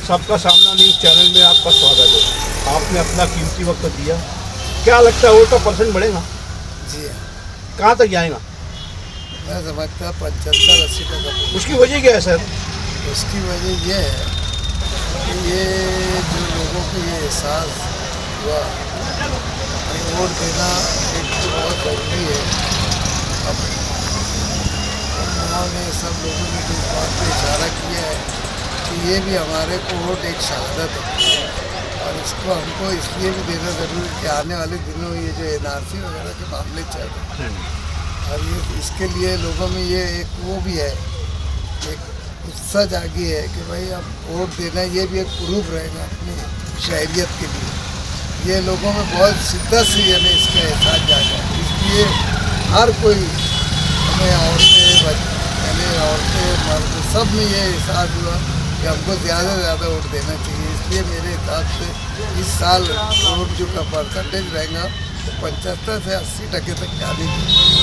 सबका सामना news channel में आपका स्वागत है। आपने अपना कीमती वक्त दिया। क्या लगता है वोट का परसेंट बढ़ेगा? जी हाँ, कहाँ तक जाएगा? मैं समझता 75-80 तक। उसकी वजह क्या है सर? उसकी वजह यह है कि ये जो लोगों को ये एहसास हुआ कि वोट देना एक तो बहुत ज़रूरी है। अब उन्होंने सब लोगों ने इस बात पर इशारा किया है कि ये भी हमारे को वोट एक शहादत है और इसको हमको इसलिए भी देना ज़रूरी है कि आने वाले दिनों ये जो NRC वगैरह के मामले चल रहे हैं और ये इसके लिए लोगों में ये एक वो भी है, एक उत्साह जागी है कि भाई अब वोट देना ये भी एक प्रूफ रहेगा अपनी शहरियत के लिए। ये लोगों में बहुत शिद्दत से यानी इसका एहसास जागा, इसलिए हर कोई हमें औरतें मर्द सब में ये एहसास हुआ कि हमको ज़्यादा से ज़्यादा वोट देना चाहिए। इसलिए मेरे हिसाब से इस साल वोट जो का परसेंटेज रहेगा 75 से 80% तक जाने चाहिए।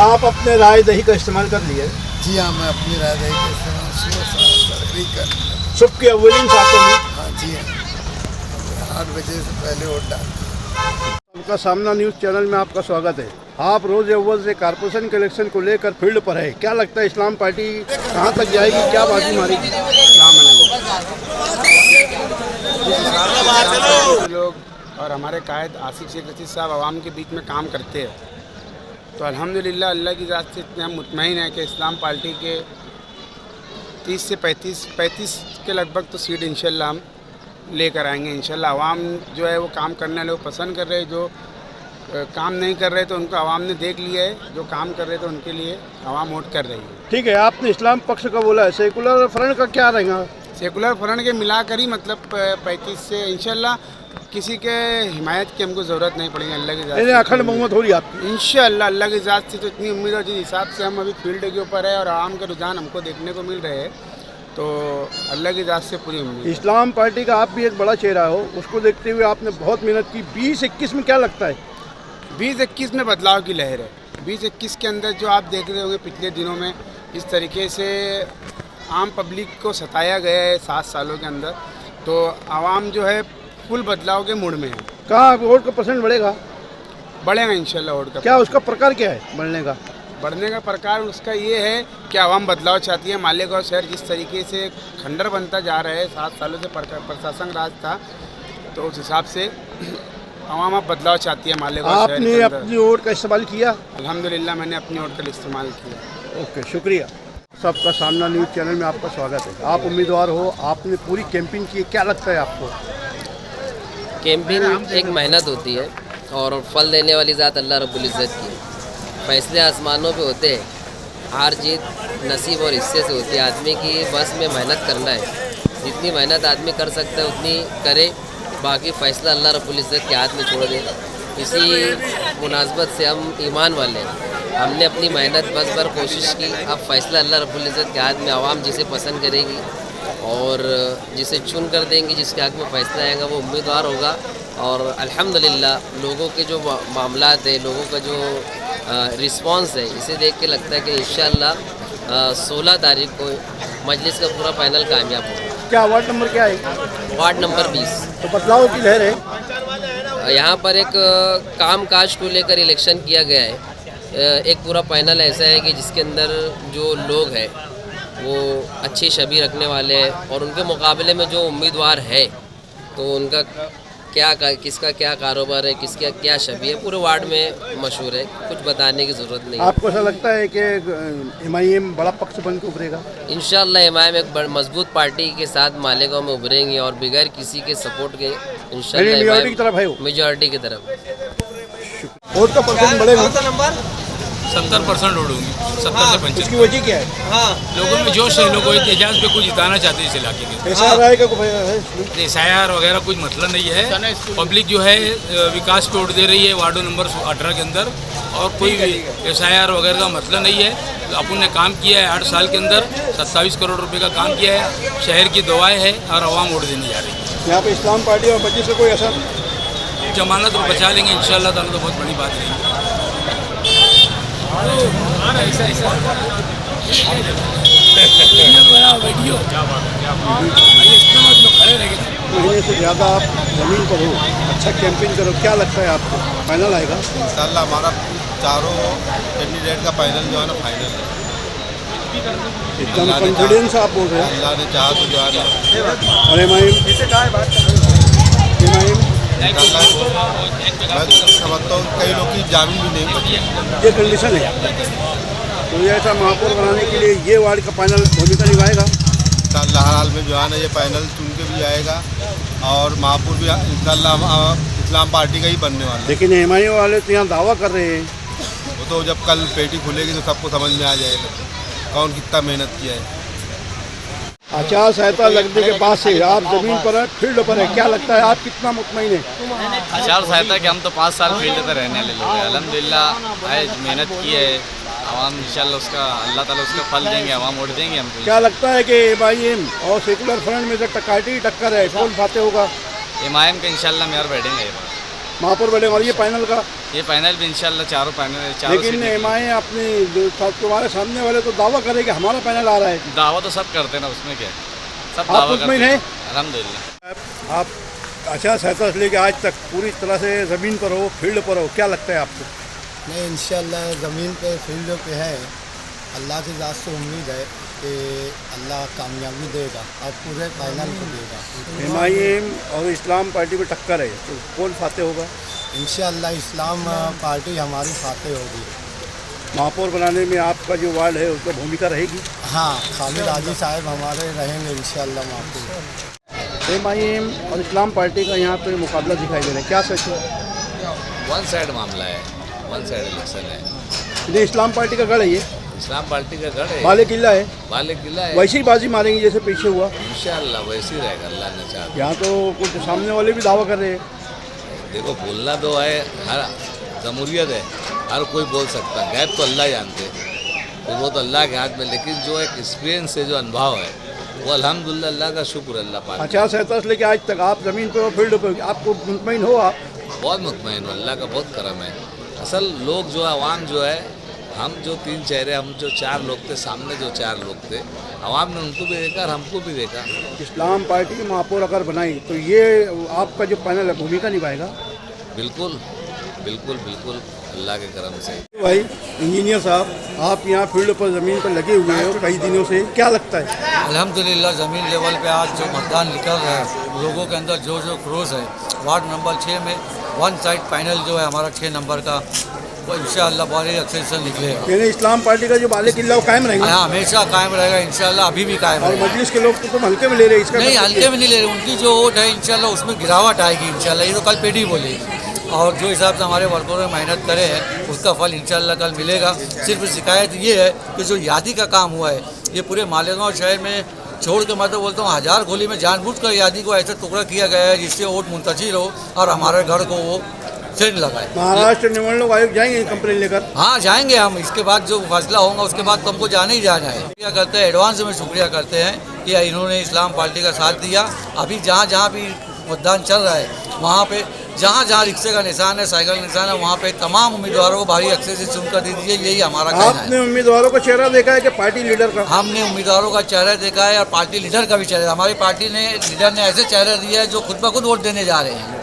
आप अपने राय दही का इस्तेमाल कर लिए? जी हाँ, मैं अपनी राजधानी का इस्तेमाल सुबह कर लिया। सुबह के अव्वलीन सातों में? हाँ जी हाँ, 8 बजे से पहले वोट डाल। सबका सामना न्यूज़ चैनल में आपका स्वागत है। आप रोज अव्वल से कॉर्पोरेशन के इलेक्शन को लेकर फील्ड पर है। क्या लगता है इस्लाम पार्टी कहां तक जाएगी, क्या बाजी मारेगी? लोग और हमारे कायद आसिफ शेख रशीद साहब आवाम के बीच में काम करते हैं, तो अल्हम्दुलिल्लाह अल्लाह की ज़ात से इतने हम मुतमईन हैं कि इस्लाम पार्टी के 30 से 35 के लगभग तो सीट इंशाल्लाह हम लेकर आएंगे। इंशाल्लाह आवाम जो है वो काम करने वाले वो पसंद कर रहे हैं, जो काम नहीं कर रहे तो उनको आवाम ने देख लिया है, जो काम कर रहे तो उनके लिए आवाम वोट कर रही है। ठीक है, आपने इस्लाम पक्ष का बोला है, सेकुलर फ्रंट का क्या रहेगा? सेकुलर फ्रंट के मिलाकर ही मतलब 35 से इंशाल्लाह किसी के हिमायत की हमको ज़रूरत नहीं पड़ेगी। अल्लाह की ज़ात अखंड बहुमत हो रही आपकी इंशाल्लाह। अल्लाह की ज़ात से तो इतनी उम्मीद है, जिस हिसाब से हम अभी फील्ड के ऊपर है और आवाम के रुझान हमको देखने को मिल रहे हैं, तो अल्लाह की ज़ात से पूरी उम्मीद। इस्लाम पार्टी का आप भी एक बड़ा चेहरा हो, उसको देखते हुए आपने बहुत मेहनत की। 2021 में क्या लगता है? 2021 में बदलाव की लहर है। 2021 के अंदर जो आप देख रहे होंगे पिछले दिनों में इस तरीके से आम पब्लिक को सताया गया है 7 सालों के अंदर, तो आवाम जो है फुल बदलाव के मूड में है। कहाँ वोट का परसेंट बढ़ेगा? बढ़ेगा इंशाल्लाह वोट का। क्या उसका प्रकार क्या है बढ़ने का? बढ़ने का प्रकार उसका ये है कि आवाम बदलाव चाहती है। मालेगांव शहर जिस तरीके से खंडर बनता जा रहा है, 7 सालों से प्रशासन राज था, तो उस हिसाब से आवाम अब बदलाव चाहती है मालेगांव शहर आपने के अंदर। अपनी वोट का इस्तेमाल किया? अल्हम्दुलिल्लाह मैंने अपनी वोट का इस्तेमाल किया। ओके, शुक्रिया। सबका सामना न्यूज़ चैनल में आपका स्वागत है। आप उम्मीदवार हो, आपने पूरी कैंपेन की है, क्या लगता है आपको? कैंपेन एक मेहनत होती है और फल देने वाली ज़ात अल्लाह रब्बुल इज़्ज़त की है। फैसले आसमानों पे होते हैं, हार जीत नसीब और हिस्से से होती है। आदमी की बस में मेहनत करना है, जितनी मेहनत आदमी कर सकता है उतनी करे, बाकी फ़ैसला अल्लाह रब्बुल इज़्ज़त के हाथ में छोड़ दे। इसी मुनासबत से हम ईमान वाले हैं, हमने अपनी मेहनत बस भर कोशिश की। अब फ़ैसला अल्लाह रब्बुल इज़्ज़त के हाथ में, आवाम जिसे पसंद करेगी और जिसे चुन कर देंगी, जिसके हक़ में फ़ैसला आएगा वो उम्मीदवार होगा। और अल्हम्दुलिल्लाह लोगों के जो मामलात है, लोगों का जो रिस्पांस है, इसे देख के लगता है कि इंशाअल्लाह 16 तारीख को मजलिस का पूरा पैनल कामयाब होगा। क्या वार्ड नंबर क्या है? Ward number 20। तो बदलाव की लहर है। यहाँ पर एक काम काज को लेकर इलेक्शन किया गया है। एक पूरा पैनल ऐसा है कि जिसके अंदर जो लोग हैं वो अच्छी छवि रखने वाले हैं और उनके मुकाबले में जो उम्मीदवार है तो उनका किसका क्या कारोबार है, किसका क्या छवि है, पूरे वार्ड में मशहूर है, कुछ बताने की ज़रूरत नहीं है। आपको ऐसा लगता है कि MIM बड़ा पक्ष बन के उभरेगा? इंशाअल्लाह MIM एक मजबूत पार्टी के साथ मालेगांव में उभरेंगी और बगैर किसी के सपोर्ट के इंशाअल्लाह मेजॉरिटी की तरफ है वो? मेजॉरिटी की तरफ। वोट का परसेंट बढ़ेगा? 70% वोट होंगी, 70 से 75। इसकी वजह क्या है? हाँ, लोगों में जोश है, लोग एजाज पे कुछ जिताना चाहते हैं इस इलाके के। ऐसा राय का कोई है? SIR वगैरह कुछ मतलब नहीं है। पब्लिक जो है विकास पे वोट दे रही है वार्ड नंबर 18 के अंदर, और कोई SIR वगैरह का मतलब नहीं है। अपन ने काम किया है 8 साल के अंदर, 27 करोड़ रुपए का काम किया है, शहर की दुआएं है और आवाम वोट देने जा रही है। यहाँ पे इस्लाम पार्टी और मस्जिद से कोई असर? जमानत तो बचा लेंगे इंशाअल्लाह ताला, तो बहुत बड़ी बात रहेगी। वीडियो से ज़्यादा आप ज़मीन पर हो, अच्छा कैंपेन करो, क्या लगता है आपको फाइनल आएगा? इंशाल्लाह हमारा चारों कैंडिडेट का पैनल जो है ना फाइनल है। एकदम कॉन्फिडेंस आप बोल रहे हैं। अल्लाह ने चाहा तो जो है ना और एमआईएम मैं समझता हूँ कई लोग की जामीन भी नहीं बची। ये कंडीशन है, तो ये ऐसा महापौर बनाने के लिए ये वार्ड का पैनल भूमिका निभाएगा। इंशाल्लाह हर हाल में जो है ना ये पैनल चुन के भी आएगा और महापौर भी इंशाल्लाह इस्लाम पार्टी का ही बनने वाला है। लेकिन एमआईएम वाले तो यहाँ दावा कर रहे हैं। वो तो जब कल पेटी खुलेगी तो सबको समझ में आ जाएगा कौन कितना मेहनत किया है। आचार संहिता लगने के बाद से आप जमीन पर है, फील्ड पर है, क्या लगता है आप कितना मुतमईन है? आचार संहिता के हम तो 5 साल फील्ड पर रहने वाले लोग हैं। अल्हम्दुलिल्लाह आज मेहनत की है आवाम, इंशाल्लाह उसका अल्लाह ताला उसका फल देंगे, आवाम वोट देंगे हमको। क्या लगता है कि एमआईएम और सेकुलर फ्रंट में जो टक्कर टक्कर है, कौन फाते होगा? एमआईएम के इंशाल्लाह मेयर बैठेंगे महापौर बैठेंगे। और ये पैनल का, ये पैनल भी इंशाल्लाह चारों पैनल चारों लेकिन सीटें एमआईएम अपने जो तुम्हारे सामने वाले तो दावा करे कि हमारा पैनल आ रहा है। दावा तो सब करते हैं ना, उसमें क्या है, सब आप दावा मुतमईन करते हैं? हैं अल्हम्दुलिल्लाह। आप आचार संहिता से लेकर आज तक पूरी तरह से ज़मीन पर हो, फील्ड पर हो, क्या लगता है आपको? नहीं, इंशाल्लाह ज़मीन पे फील्ड पे है। अल्लाह की ज़ात से उम्मीद है कि अल्लाह कामयाबी देगा और पूरे फाइनल को देगा। एमआईएम और इस्लाम पार्टी में टक्कर है, तो कौन फाते होगा? इंशाल्लाह इस्लाम पार्टी हमारी फाते होगी। महापौर बनाने में आपका जो वार्ड है उसका भूमिका रहेगी? हाँ, खालिद आजी साहब हमारे रहेंगे इंशाल्लाह महापौर। एमआईएम और इस्लाम पार्टी का यहाँ पे मुकाबला दिखाई दे रहा है, क्या सच है? वन साइड मामला है, वन साइड इलेक्शन है। ये इस्लाम पार्टी का गढ़ है, ये इस्लाम पार्टी का गढ़ है, बाले किला है, बाले किला है। वैसे ही बाजी मारेंगे जैसे पीछे हुआ। इंशाल्लाह वैसे ही रहेगा अल्लाह ने चाहा। यहाँ तो कुछ सामने वाले भी दावा कर रहे हैं। देखो बोलना तो है, हर जमहूरियत है, हर कोई बोल सकता है, गैब तो अल्लाह जानते हैं, फिर वो तो अल्लाह के हाथ में। लेकिन जो एक एक्सपीरियंस है, जो अनुभव है, वो अल्हम्दुलिल्लाह अल्लाह का शुक्र अल्लाह पाक। आचार संहिता से लेकर आज तक आप ज़मीन पर फील्ड पर, आपको मुतमईन हो आप? बहुत मुतमईन हूँ, अल्लाह का बहुत करम है। असल लोग जो आवाम जो है, हम जो 3 चेहरे, हम जो 4 लोग थे, सामने जो 4 लोग थे, आवाम ने उनको भी देखा और हमको भी देखा। इस्लाम पार्टी की महापौर अगर बनाई तो ये आपका जो पैनल है भूमिका निभाएगा? बिल्कुल बिल्कुल बिल्कुल अल्लाह के करम से। भाई इंजीनियर साहब, आप यहाँ फील्ड पर ज़मीन पर लगे हुए हैं और कई दिनों से, क्या लगता है? अल्हम्दुलिल्लाह ज़मीन लेवल पे आज जो मतदान निकल रहा है, लोगों के अंदर जो क्रोज़ है। वार्ड नंबर 6 में वन साइड पैनल जो है हमारा 6 नंबर का, वो इंशाअल्लाह बड़े अच्छे से निकलेगा। यानी इस्लाम पार्टी का जो बाले किला वो कायम रहेगा? हाँ, हमेशा कायम रहेगा इंशाअल्लाह, अभी भी कायम और रहेगा। मजलिस के लोग तो तुम हल्के में ले रहे हैं इसका? नहीं, हल्के में नहीं ले रहे, उनकी जो वोट है इंशाअल्लाह उसमें गिरावट आएगी इंशाअल्लाह, ये तो कल पेटी बोलेगी। और जो हिसाब से हमारे वर्करों ने मेहनत करे हैं उसका फल इंशाअल्लाह कल मिलेगा। सिर्फ शिकायत ये है कि जो यादी का काम हुआ है, ये पूरे मालेगांव शहर में छोड़ के मैं तो बोलता हूँ 1000 गोली में जानबूझकर यादी को ऐसा टुकड़ा किया गया है जिससे वोट मुंतशिर हो और हमारे घर को वो सेंड लगाए। महाराष्ट्र निवडणूक आयोग जाएंगे कंप्लेन लेकर? हाँ, जाएंगे हम, इसके बाद जो फैसला होगा उसके बाद तो हमको जाना ही जाना है। शुक्रिया करते हैं, एडवांस में शुक्रिया करते हैं कि इन्होंने इस्लाम पार्टी का साथ दिया। अभी जहाँ जहाँ भी मतदान चल रहा है, वहाँ पे जहाँ जहाँ रिक्शे का निशान है, साइकिल का निशान है, वहाँ पे तमाम उम्मीदवारों को भारी अक्सर से चुनकर दे दीजिए, यही हमारा कहना आपने है। उम्मीदवारों का चेहरा देखा है कि पार्टी लीडर का? हमने उम्मीदवारों का चेहरा देखा है और पार्टी लीडर का भी चेहरा। हमारी पार्टी ने लीडर ने ऐसे चेहरा दिया है जो खुद ब खुद वोट देने जा रहे हैं।